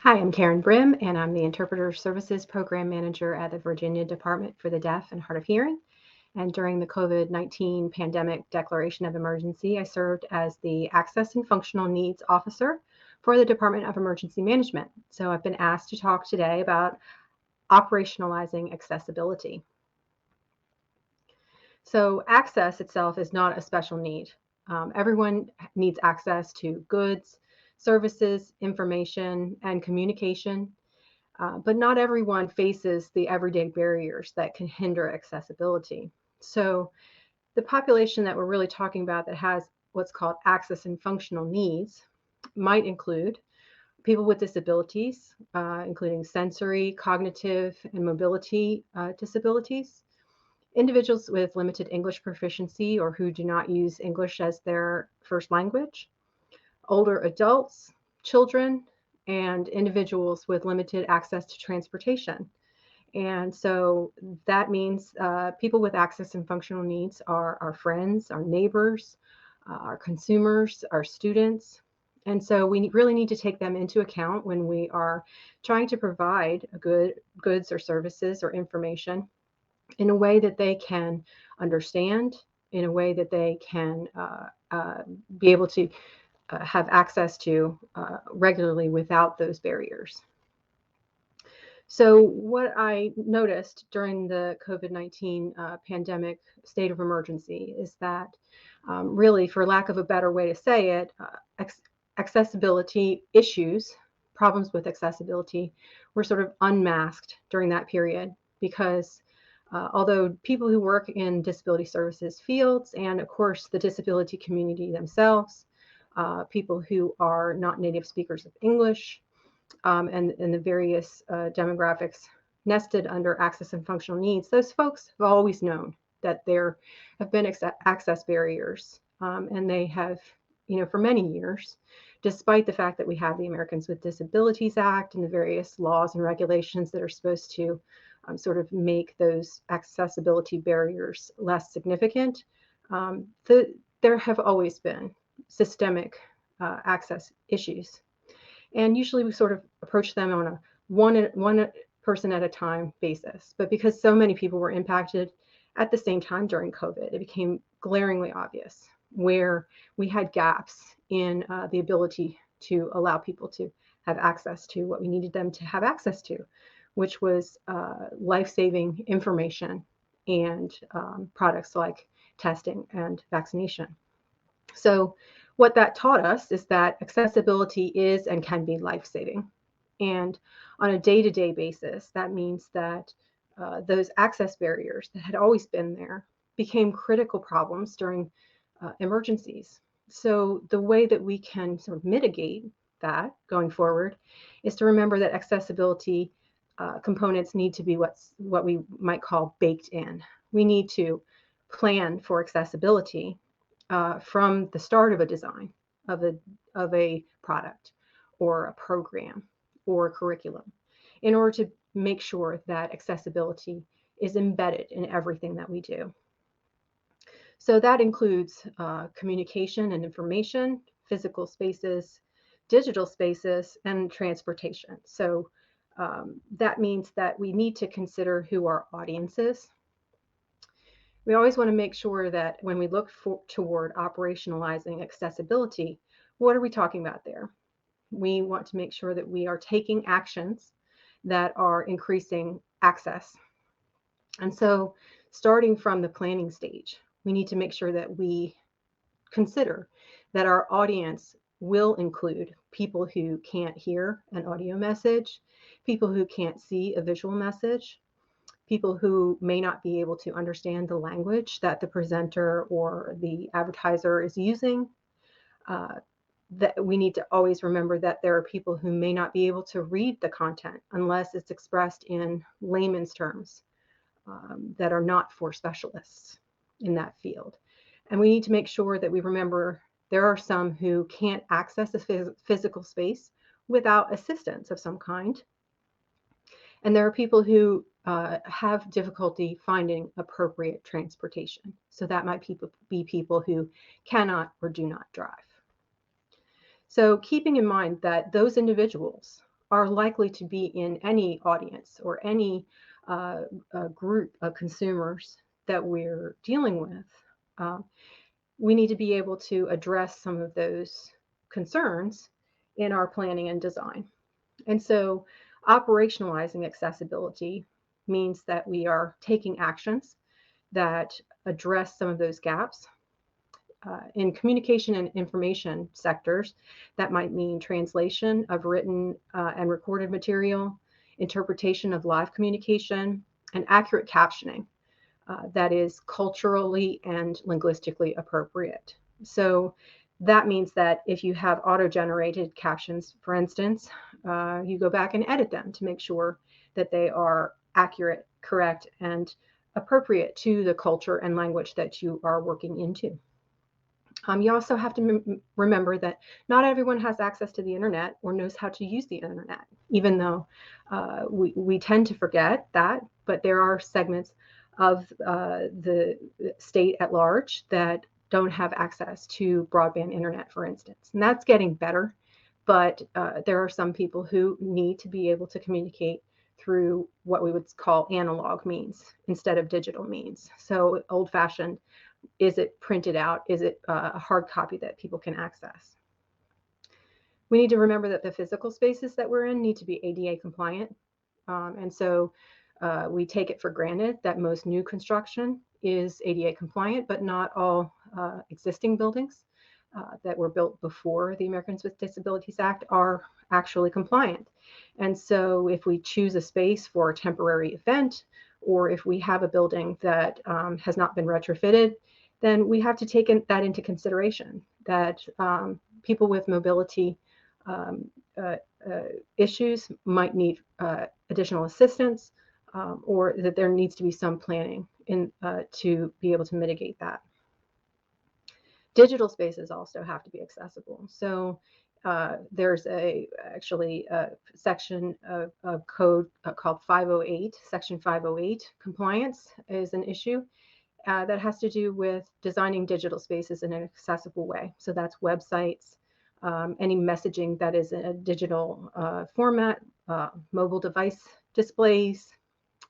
Hi, I'm Karen Brim, and I'm the Interpreter Services Program Manager at the Virginia Department for the Deaf and Hard of Hearing. And during the COVID-19 pandemic declaration of emergency, I served as the Access and Functional Needs Officer for the Department of Emergency Management. So I've been asked to talk today about operationalizing accessibility. So access itself is not a special need. Everyone needs access to goods, services, information, and communication. But not everyone faces the everyday barriers that can hinder accessibility. So the population that we're really talking about that has what's called access and functional needs might include people with disabilities, including sensory, cognitive, and mobility disabilities, individuals with limited English proficiency or who do not use English as their first language, older adults, children, and individuals with limited access to transportation. And so that means people with access and functional needs are our friends, our neighbors, our consumers, our students. And so we really need to take them into account when we are trying to provide goods or services or information in a way that they can understand, in a way that they can be able to have access to regularly without those barriers. So what I noticed during the COVID-19 pandemic state of emergency is that really, for lack of a better way to say it, accessibility issues, problems with accessibility were sort of unmasked during that period because although people who work in disability services fields and of course the disability community themselves, people who are not native speakers of English, and the various demographics nested under access and functional needs, those folks have always known that there have been access barriers, and they have, for many years, despite the fact that we have the Americans with Disabilities Act and the various laws and regulations that are supposed to sort of make those accessibility barriers less significant, there have always been systemic access issues. And usually we sort of approach them on a one person at a time basis. But because so many people were impacted at the same time during COVID, it became glaringly obvious where we had gaps in the ability to allow people to have access to what we needed them to have access to, which was life-saving information and products like testing and vaccination. So what that taught us is that accessibility is and can be life-saving. And on a day-to-day basis, that means that those access barriers that had always been there became critical problems during emergencies. So the way that we can sort of mitigate that going forward is to remember that accessibility components need to be what we might call baked in. We need to plan for accessibility from the start of a design of a product or a program or a curriculum in order to make sure that accessibility is embedded in everything that we do. So that includes communication and information, physical spaces, digital spaces, and transportation. So that means that we need to consider who our audience is. We always want to make sure that when we look toward operationalizing accessibility, what are we talking about there? We want to make sure that we are taking actions that are increasing access. And so starting from the planning stage, we need to make sure that we consider that our audience will include people who can't hear an audio message, people who can't see a visual message, people who may not be able to understand the language that the presenter or the advertiser is using. That we need to always remember that there are people who may not be able to read the content unless it's expressed in layman's terms that are not for specialists in that field. And we need to make sure that we remember there are some who can't access a physical space without assistance of some kind. And there are people who have difficulty finding appropriate transportation. So that might be people who cannot or do not drive. So keeping in mind that those individuals are likely to be in any audience or any group of consumers that we're dealing with. Uh, we need to be able to address some of those concerns in our planning and design. And so operationalizing accessibility means that we are taking actions that address some of those gaps. In communication and information sectors, that might mean translation of written and recorded material, interpretation of live communication, and accurate captioning that is culturally and linguistically appropriate. So that means that if you have auto-generated captions, for instance, you go back and edit them to make sure that they are accurate, correct, and appropriate to the culture and language that you are working into. You also have to remember that not everyone has access to the internet or knows how to use the internet, even though we tend to forget that, but there are segments of the state at large that don't have access to broadband internet, for instance. And that's getting better, but there are some people who need to be able to communicate through what we would call analog means instead of digital means. So old-fashioned, is it printed out? Is it a hard copy that people can access? We need to remember that the physical spaces that we're in need to be ADA compliant. And so we take it for granted that most new construction is ADA compliant, but not all existing buildings that were built before the Americans with Disabilities Act are actually compliant. And so if we choose a space for a temporary event, or if we have a building that has not been retrofitted, then we have to take that into consideration, that people with mobility issues might need additional assistance, or that there needs to be some planning to be able to mitigate that. Digital spaces also have to be accessible. So there's actually a section of code called 508, Section 508. Compliance is an issue that has to do with designing digital spaces in an accessible way. So that's websites, any messaging that is in a digital format, mobile device displays,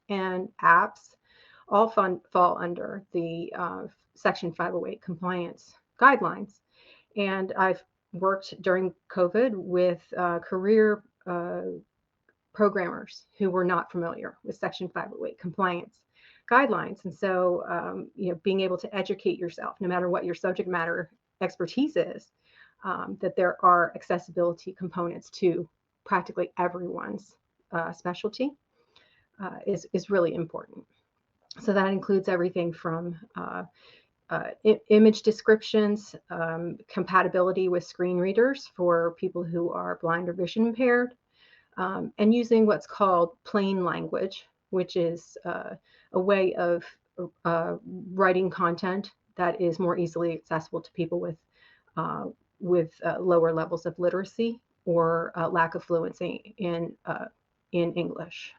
and apps all fall under the Section 508 compliance guidelines. And I've worked during COVID with career programmers who were not familiar with Section 508 compliance guidelines. And so, being able to educate yourself, no matter what your subject matter expertise is, that there are accessibility components to practically everyone's specialty is really important. So that includes everything from image descriptions, compatibility with screen readers for people who are blind or vision impaired, and using what's called plain language, which is a way of writing content that is more easily accessible to people with lower levels of literacy or lack of fluency in English.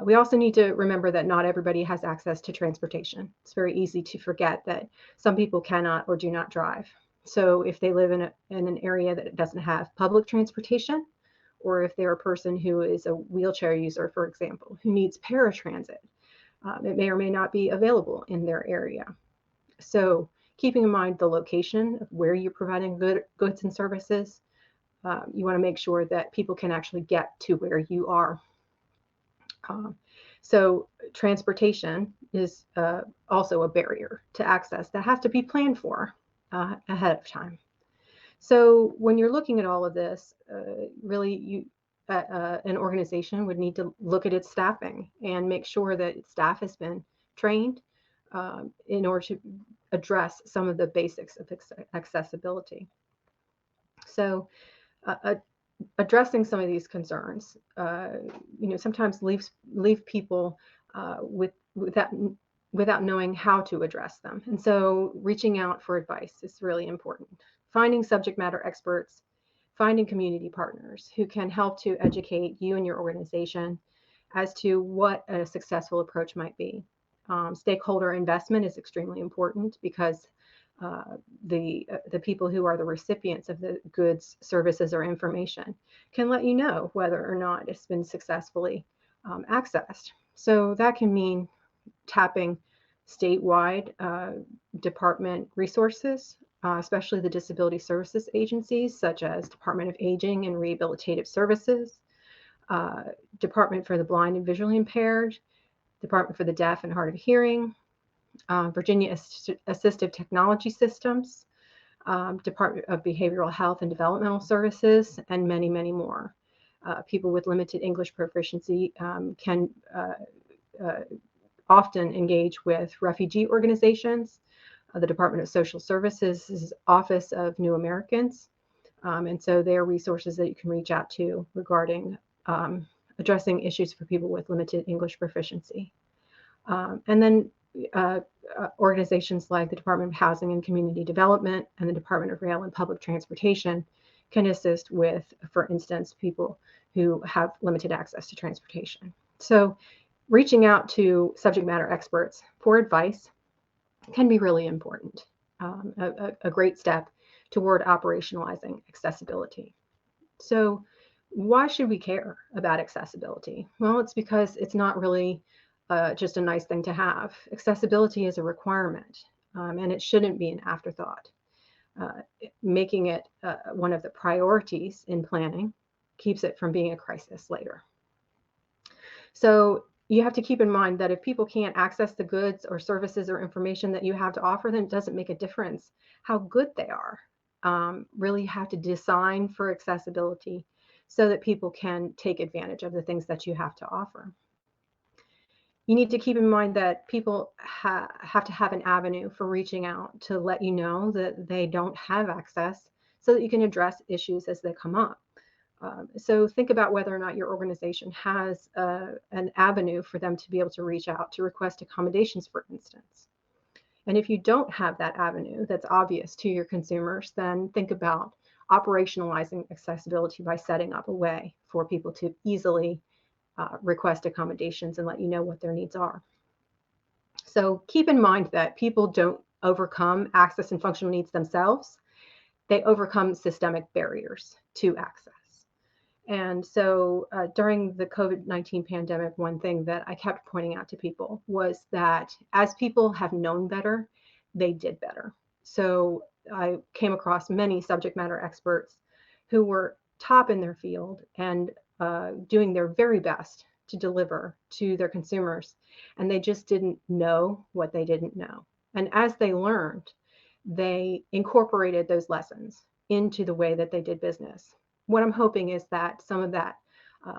We also need to remember that not everybody has access to transportation. It's very easy to forget that some people cannot or do not drive. So if they live in an area that doesn't have public transportation, or if they're a person who is a wheelchair user, for example, who needs paratransit, it may or may not be available in their area. So keeping in mind the location of where you're providing goods and services, you want to make sure that people can actually get to where you are. So transportation is also a barrier to access that has to be planned for ahead of time. So when you're looking at all of this, really an organization would need to look at its staffing and make sure that its staff has been trained in order to address some of the basics of accessibility. So addressing some of these concerns, sometimes leave people without knowing how to address them. And so reaching out for advice is really important. Finding subject matter experts, finding community partners who can help to educate you and your organization as to what a successful approach might be. Stakeholder investment is extremely important because the people who are the recipients of the goods, services, or information can let you know whether or not it's been successfully accessed. So that can mean tapping statewide department resources, especially the disability services agencies such as Department of Aging and Rehabilitative Services, Department for the Blind and Visually Impaired, Department for the Deaf and Hard of Hearing, Virginia Assistive Technology Systems, Department of Behavioral Health and Developmental Services, and many, many more. People with limited English proficiency can often engage with refugee organizations, the Department of Social Services' Office of New Americans, and so they are resources that you can reach out to regarding addressing issues for people with limited English proficiency. And then organizations like the Department of Housing and Community Development and the Department of Rail and Public Transportation can assist with, for instance, people who have limited access to transportation. So reaching out to subject matter experts for advice can be really important, a great step toward operationalizing accessibility. So why should we care about accessibility? Well, it's because it's not really just a nice thing to have. Accessibility is a requirement, and it shouldn't be an afterthought. Making it one of the priorities in planning keeps it from being a crisis later. So you have to keep in mind that if people can't access the goods or services or information that you have to offer them, it doesn't make a difference how good they are. Really, you have to design for accessibility so that people can take advantage of the things that you have to offer. You need to keep in mind that people have to have an avenue for reaching out to let you know that they don't have access so that you can address issues as they come up. So think about whether or not your organization has an avenue for them to be able to reach out to request accommodations, for instance. And if you don't have that avenue that's obvious to your consumers, then think about operationalizing accessibility by setting up a way for people to easily request accommodations and let you know what their needs are. So keep in mind that people don't overcome access and functional needs themselves. They overcome systemic barriers to access. And so during the COVID-19 pandemic, one thing that I kept pointing out to people was that as people have known better, they did better. So I came across many subject matter experts who were top in their field and doing their very best to deliver to their consumers. And they just didn't know what they didn't know. And as they learned, they incorporated those lessons into the way that they did business. What I'm hoping is that some of that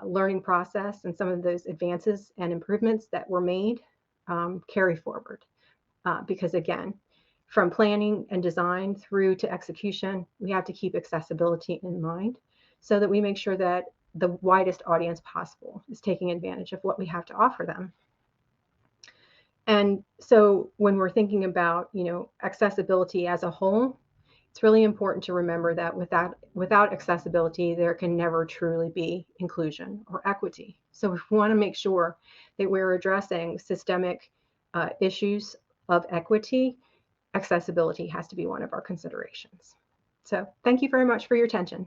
learning process and some of those advances and improvements that were made carry forward. Because again, from planning and design through to execution, we have to keep accessibility in mind so that we make sure that the widest audience possible is taking advantage of what we have to offer them. And so when we're thinking about, accessibility as a whole, it's really important to remember that without accessibility, there can never truly be inclusion or equity. So if we want to make sure that we're addressing systemic issues of equity, accessibility has to be one of our considerations. So thank you very much for your attention.